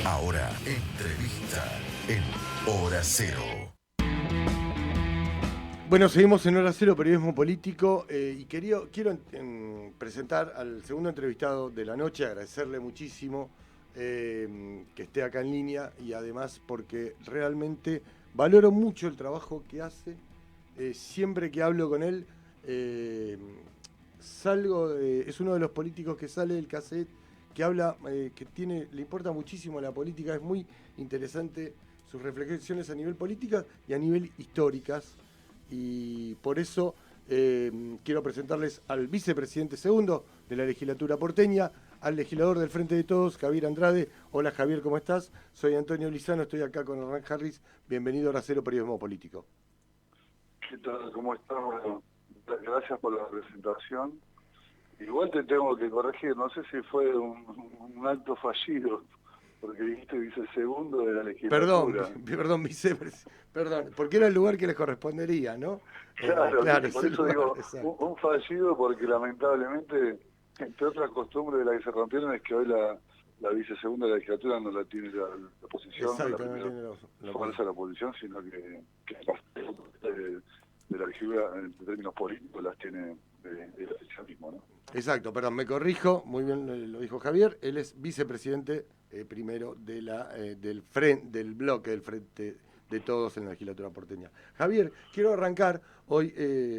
Ahora, entrevista en Hora Cero. Bueno, seguimos en Hora Cero, periodismo político, y quiero presentar al segundo entrevistado de la noche, agradecerle muchísimo que esté acá en línea y además porque realmente valoro mucho el trabajo que hace. Siempre que hablo con él, es uno de los políticos que sale del cassette, que habla, le importa muchísimo la política, es muy interesante sus reflexiones a nivel política y a nivel históricas. Y por eso quiero presentarles al vicepresidente segundo de la legislatura porteña, al legislador del Frente de Todos, Javier Andrade. Hola Javier, ¿cómo estás? Soy Antonio Lizano, estoy acá con Hernán Harris. Bienvenido a Hora Cero, periodismo político. ¿Qué tal? ¿Cómo estás? Bueno, gracias por la presentación. Igual te tengo que corregir, no sé si fue un acto fallido, porque dijiste vicesegundo de la Perdón, legislatura. perdón, porque era el lugar que les correspondería, ¿no? Claro, Claro, ¿viste? es Por el eso lugar, digo exacto. un fallido, porque lamentablemente, entre otras costumbres de las que se rompieron, es que hoy la vicesegunda de la legislatura no la tiene la oposición, no la Exacto, no primera tiene la fuerza de la oposición, sino que de la legislatura en términos políticos las tiene el oficialismo, ¿no? Exacto, perdón, me corrijo, muy bien lo dijo Javier, él es vicepresidente primero del bloque del Frente de Todos en la legislatura porteña. Javier, quiero arrancar, hoy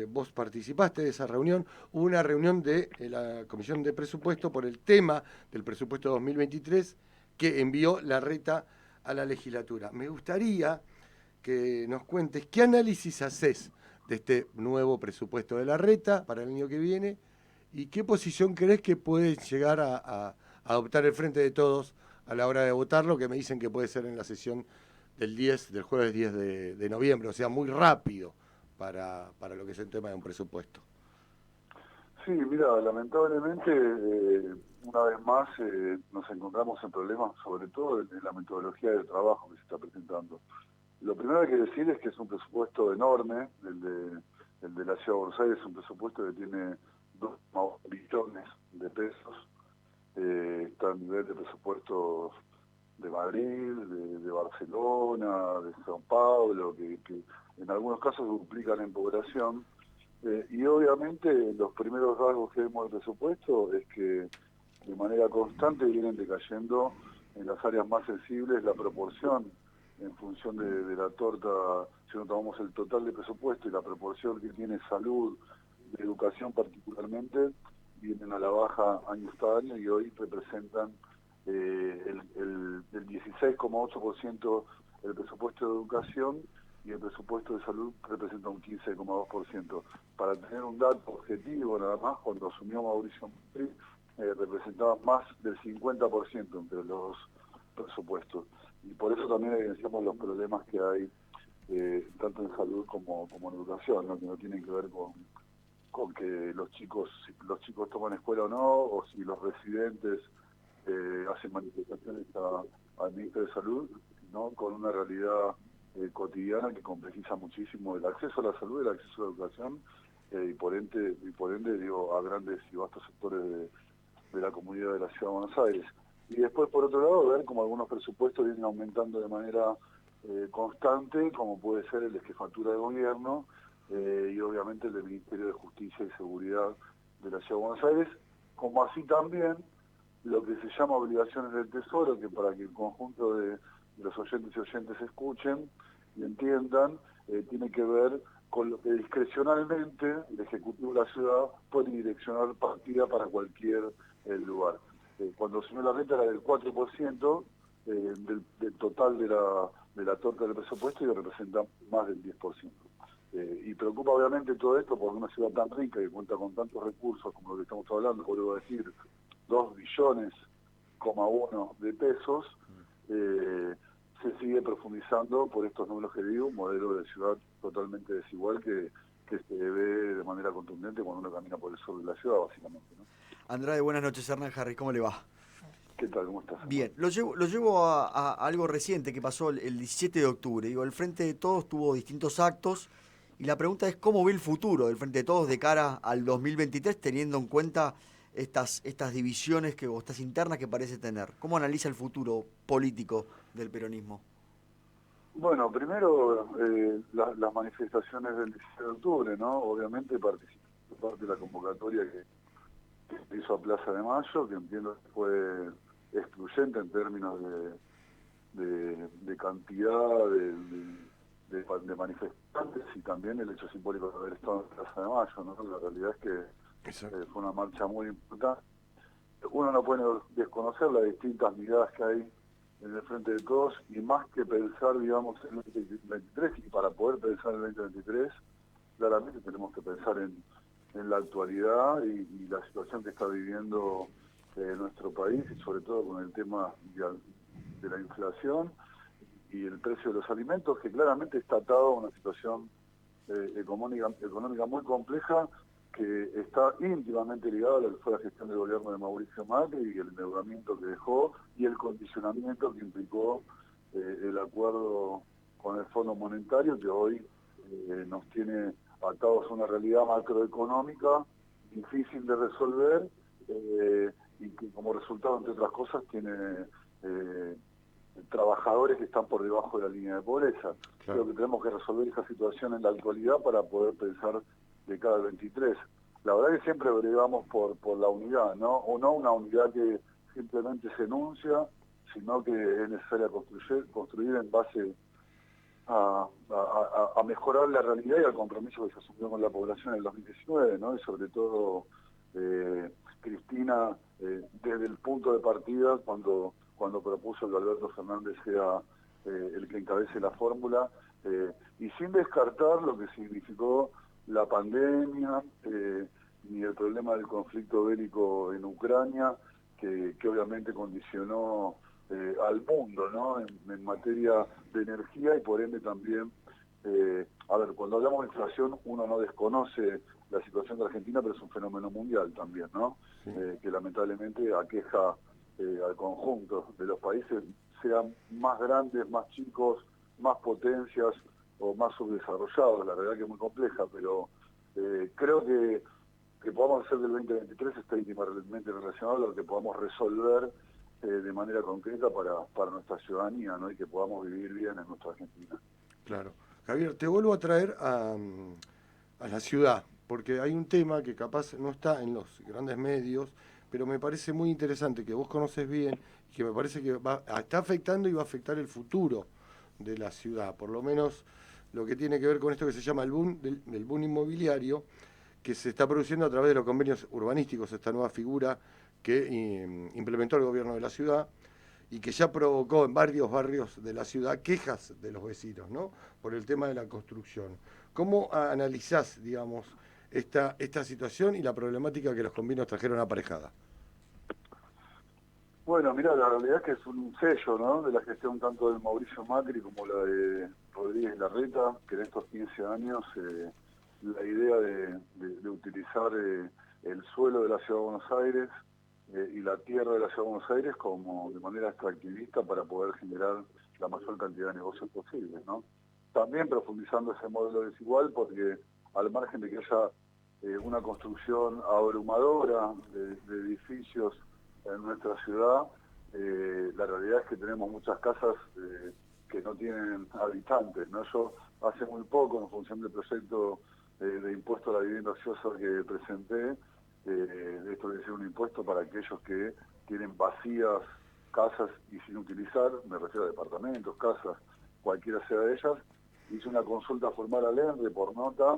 vos participaste de esa reunión, hubo una reunión de la Comisión de Presupuesto por el tema del presupuesto 2023 que envió la reta a la legislatura. Me gustaría que nos cuentes qué análisis haces de este nuevo presupuesto de la reta para el año que viene. ¿Y qué posición crees que puede llegar a adoptar el Frente de Todos a la hora de votarlo? Que me dicen que puede ser en la sesión del jueves 10 de noviembre, o sea, muy rápido para lo que es el tema de un presupuesto. Sí, mira, lamentablemente, una vez más nos encontramos en problemas, sobre todo en la metodología de trabajo que se está presentando. Lo primero que hay que decir es que es un presupuesto enorme, el de la Ciudad de Buenos Aires es un presupuesto que tiene 2,2 billones de pesos, está a nivel de presupuestos de Madrid, de Barcelona, de São Paulo, que en algunos casos duplican en población. Y obviamente los primeros rasgos que vemos del presupuesto es que de manera constante vienen decayendo en las áreas más sensibles la proporción en función de la torta. Si no tomamos el total de presupuesto y la proporción que tiene salud, de educación particularmente, vienen a la baja año tras año y hoy representan el 16,8% del presupuesto de educación, y el presupuesto de salud representa un 15,2%. Para tener un dato objetivo nada más, cuando asumió Mauricio Macri, representaba más del 50% entre los presupuestos. Y por eso también evidenciamos los problemas que hay tanto en salud como en educación, ¿no? Que no tienen que ver con que los chicos toman escuela o no, o si los residentes hacen manifestaciones al ministro de Salud, sino con una realidad cotidiana que complejiza muchísimo el acceso a la salud, el acceso a la educación, y por ende digo, a grandes y vastos sectores de la comunidad de la Ciudad de Buenos Aires. Y después, por otro lado, ver cómo algunos presupuestos vienen aumentando de manera constante, como puede ser el de jefatura de gobierno, y obviamente el del Ministerio de Justicia y Seguridad de la Ciudad de Buenos Aires, como así también lo que se llama obligaciones del Tesoro, que para que el conjunto de los oyentes y oyentes escuchen y entiendan, tiene que ver con lo que discrecionalmente el Ejecutivo de la Ciudad puede direccionar partida para cualquier lugar. Cuando asumió la reta era del 4% del total de la torta del presupuesto, y representa más del 10%. Y preocupa obviamente todo esto porque una ciudad tan rica que cuenta con tantos recursos como lo que estamos hablando, vuelvo a decir, 2,1 billones de pesos, se sigue profundizando por estos números que digo, un modelo de ciudad totalmente desigual que se ve de manera contundente cuando uno camina por el sur de la ciudad, básicamente, ¿no? Andrade, buenas noches. Hernán Harris, ¿cómo le va? ¿Qué tal? ¿Cómo estás, Bien, hermano? lo llevo a algo reciente que pasó el 17 de octubre. Digo, el Frente de Todos tuvo distintos actos y la pregunta es cómo ve el futuro del Frente de Todos de cara al 2023, teniendo en cuenta estas divisiones o estas internas que parece tener? ¿Cómo analiza el futuro político del peronismo? Bueno, primero las manifestaciones del 16 de octubre, ¿no? Obviamente participé parte de la convocatoria que se hizo a Plaza de Mayo, que entiendo que fue excluyente en términos de cantidad de manifestantes y también el hecho simbólico de haber estado en Plaza de Mayo, ¿no? La realidad es que fue una marcha muy importante. Uno no puede desconocer las distintas miradas que hay en el Frente de Todos, y más que pensar, digamos, en el 2023, y para poder pensar en el 2023, claramente tenemos que pensar en la actualidad y la situación que está viviendo nuestro país, y sobre todo con el tema de la inflación y el precio de los alimentos, que claramente está atado a una situación económica muy compleja, que está íntimamente ligado a lo que fue la gestión del gobierno de Mauricio Macri y el endeudamiento que dejó y el condicionamiento que implicó el acuerdo con el Fondo Monetario, que hoy nos tiene atados a una realidad macroeconómica difícil de resolver y que como resultado, entre otras cosas, tiene trabajadores que están por debajo de la línea de pobreza. Claro. Creo que tenemos que resolver esa situación en la actualidad para poder pensar de cada 23. La verdad que siempre bregamos por la unidad, ¿no? O no una unidad que simplemente se enuncia, sino que es necesaria construir en base a mejorar la realidad y al compromiso que se asumió con la población en el 2019, ¿no? Y sobre todo, Cristina, desde el punto de partida, cuando propuso que Alberto Fernández sea el que encabece la fórmula, y sin descartar lo que significó la pandemia, ni el problema del conflicto bélico en Ucrania, que obviamente condicionó al mundo, ¿no? En materia de energía y por ende también, cuando hablamos de inflación uno no desconoce la situación de Argentina, pero es un fenómeno mundial también, ¿no? Sí. Que lamentablemente aqueja al conjunto de los países, sean más grandes, más chicos, más potencias o más subdesarrollados. La verdad que es muy compleja, pero creo que podamos hacer del 2023 está íntimamente relacionado a lo que podamos resolver de manera concreta para nuestra ciudadanía, ¿no? Y que podamos vivir bien en nuestra Argentina. Claro. Javier, te vuelvo a traer a la ciudad, porque hay un tema que capaz no está en los grandes medios, pero me parece muy interesante, que vos conoces bien, y que me parece que está afectando y va a afectar el futuro de la ciudad, por lo menos lo que tiene que ver con esto que se llama el boom del boom inmobiliario, que se está produciendo a través de los convenios urbanísticos, esta nueva figura que implementó el gobierno de la ciudad y que ya provocó en varios barrios de la ciudad quejas de los vecinos, ¿no? Por el tema de la construcción. ¿Cómo analizás, digamos, esta situación y la problemática que los convenios trajeron aparejada? Bueno, mira, la realidad es que es un sello, ¿no? De la gestión tanto de Mauricio Macri como la de Rodríguez Larreta, que en estos 15 años la idea de utilizar el suelo de la Ciudad de Buenos Aires y la tierra de la Ciudad de Buenos Aires como de manera extractivista para poder generar la mayor cantidad de negocios posibles, ¿no? También profundizando ese modelo desigual, porque al margen de que haya una construcción abrumadora de edificios en nuestra ciudad, la realidad es que tenemos muchas casas que no tienen habitantes, ¿no? Yo hace muy poco, en función del proyecto de impuesto a la vivienda ociosa que presenté, esto debe ser un impuesto para aquellos que tienen vacías casas y sin utilizar, me refiero a departamentos, casas, cualquiera sea de ellas. Hice una consulta formal al ENRE por nota,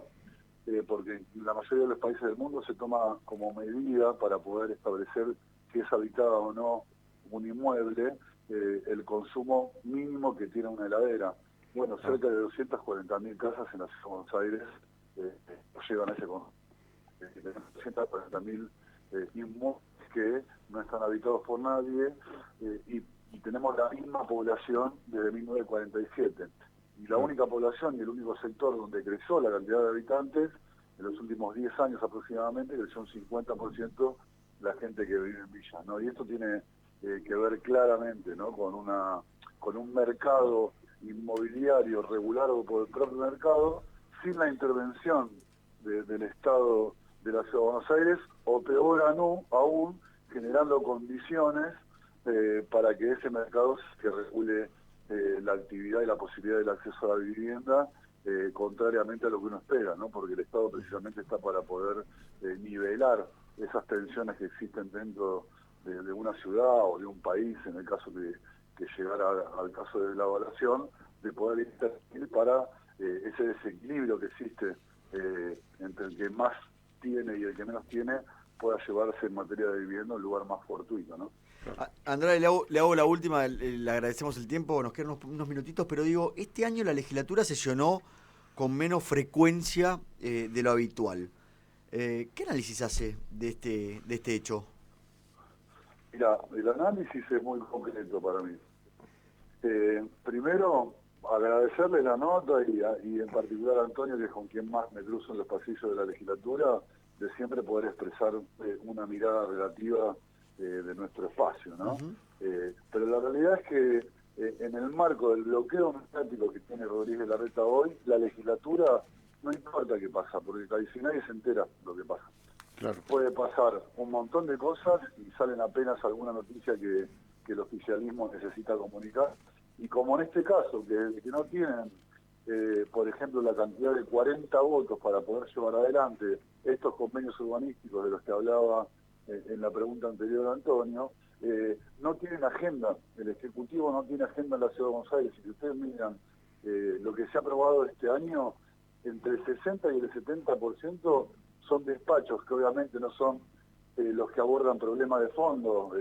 porque en la mayoría de los países del mundo se toma como medida para poder establecer si es habitada o no un inmueble, el consumo mínimo que tiene una heladera. Bueno, cerca de 240.000 casas en la Ciudad de Buenos Aires llegan a ese consumo. 240.000 inmuebles que no están habitados por nadie, y tenemos la misma población desde 1947. Y la única población y el único sector donde creció la cantidad de habitantes en los últimos 10 años aproximadamente, creció un 50% la gente que vive en villas, ¿no? Y esto tiene que ver claramente, ¿no? con un mercado inmobiliario regulado por el propio mercado, sin la intervención del Estado de la Ciudad de Buenos Aires, o peor aún, generando condiciones para que ese mercado se regule la actividad y la posibilidad del acceso a la vivienda, contrariamente a lo que uno espera, ¿no? Porque el Estado precisamente está para poder nivelar esas tensiones que existen dentro de una ciudad o de un país, en el caso que llegara al caso de la evaluación, de poder intervenir para ese desequilibrio que existe entre el que más tiene y el que menos tiene, pueda llevarse en materia de vivienda a un lugar más fortuito, ¿no? Andrade, le hago la última, le agradecemos el tiempo, nos quedan unos minutitos, pero digo, este año la legislatura sesionó con menos frecuencia de lo habitual. ¿Qué análisis hace de este hecho? Mira, el análisis es muy concreto para mí. Primero, agradecerle la nota y en particular a Antonio, que es con quien más me cruzo en los pasillos de la legislatura, de siempre poder expresar una mirada relativa de nuestro espacio, ¿no? Pero la realidad es que en el marco del bloqueo mediático que tiene Rodríguez Larreta hoy, la legislatura no importa qué pasa, porque casi nadie se entera lo que pasa. Claro. Puede pasar un montón de cosas y salen apenas alguna noticia que el oficialismo necesita comunicar. Y como en este caso, que no tienen, por ejemplo, la cantidad de 40 votos para poder llevar adelante estos convenios urbanísticos de los que hablaba en la pregunta anterior Antonio, no tienen agenda, el Ejecutivo no tiene agenda en la Ciudad de Buenos Aires. Si ustedes miran lo que se ha aprobado este año, entre el 60 y el 70% son despachos que obviamente no son los que abordan problemas de fondo,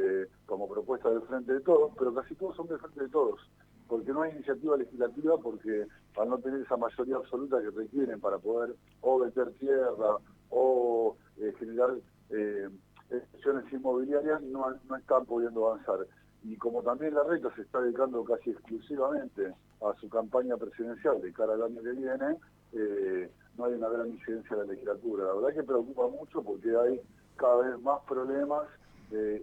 como propuesta del Frente de Todos, pero casi todos son del Frente de Todos, porque no hay iniciativa legislativa, porque al no tener esa mayoría absoluta que requieren para poder o meter tierra o generar excepciones inmobiliarias, no están pudiendo avanzar. Y como también Larreta se está dedicando casi exclusivamente a su campaña presidencial de cara al año que viene, no hay una gran incidencia en la legislatura. La verdad que preocupa mucho porque hay cada vez más problemas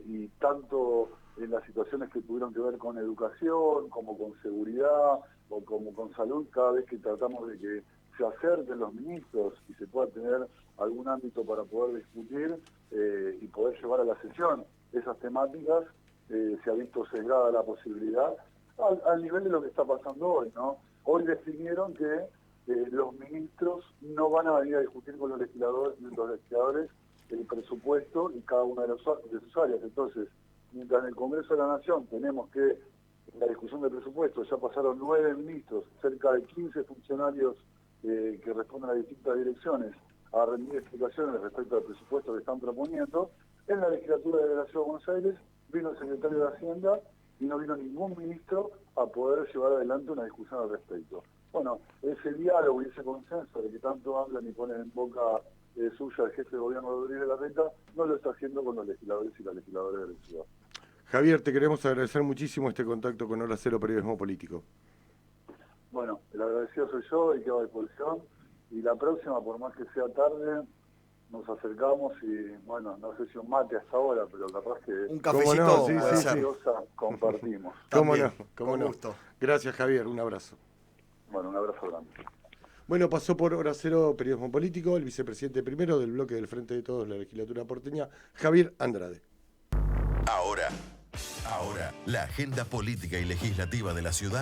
y tanto en las situaciones que tuvieron que ver con educación, como con seguridad o como con salud, cada vez que tratamos de que se acerquen los ministros y se pueda tener algún ámbito para poder discutir y poder llevar a la sesión esas temáticas, se ha visto sesgada la posibilidad al nivel de lo que está pasando hoy, ¿no? Hoy definieron que los ministros no van a venir a discutir con los legisladores el presupuesto y cada una de sus áreas. Entonces, mientras en el Congreso de la Nación tenemos que, en la discusión del presupuesto, ya pasaron 9 ministros, cerca de 15 funcionarios que responden a distintas direcciones, a rendir explicaciones respecto al presupuesto que están proponiendo, en la legislatura de la Ciudad de Buenos Aires vino el secretario de Hacienda y no vino ningún ministro a poder llevar adelante una discusión al respecto. Bueno, ese diálogo y ese consenso de que tanto hablan y ponen en boca suya el jefe de gobierno Rodríguez Larreta, no lo está haciendo con los legisladores y las legisladoras de la ciudad. Javier, te queremos agradecer muchísimo este contacto con Hora Cero Periodismo Político. Bueno, el agradecido soy yo y quedo a disposición. Y la próxima, por más que sea tarde, nos acercamos y, bueno, no sé si un mate hasta ahora, pero capaz que un cafecito no? Sí, puede sí, ser. Compartimos. ¿Cómo También, no? ¿Cómo con no? gusto. Gracias, Javier. Un abrazo. Bueno, un abrazo grande. Bueno, pasó por Hora Cero Periodismo Político el vicepresidente primero del bloque del Frente de Todos, la legislatura porteña, Javier Andrade. Ahora, la agenda política y legislativa de la ciudad